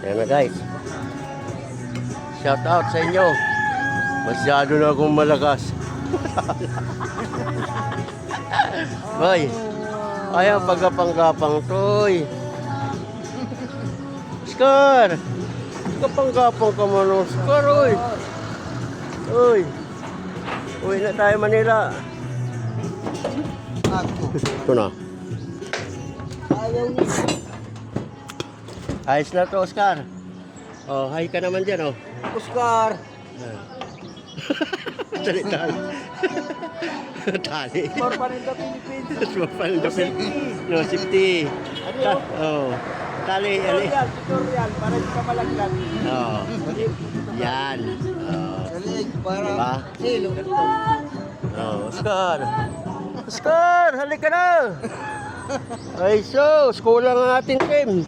Ayan na guys. Shout out sa inyo. Masyado na akong malakas. Boy. Ayaw pagkapang-gapang toy. Oscar. Kapang-gapang ka man, Oscar. Uy. Uy. Uwi na tayo Manila. Ito na. Ayos na to, Oscar. Oh, hi ka naman dyan, oh. Oscar! Tali. Tali. More fun in the Philippines. More fun in the Philippines. No, safety. Oh. Tali. Tutorial, para hindi ka malaglag. Oh. Yan. Oh. Galing, para... Diba? Hilo. Oh, Oscar. Oscar, halika na. Ay, so, kulang ang ating team.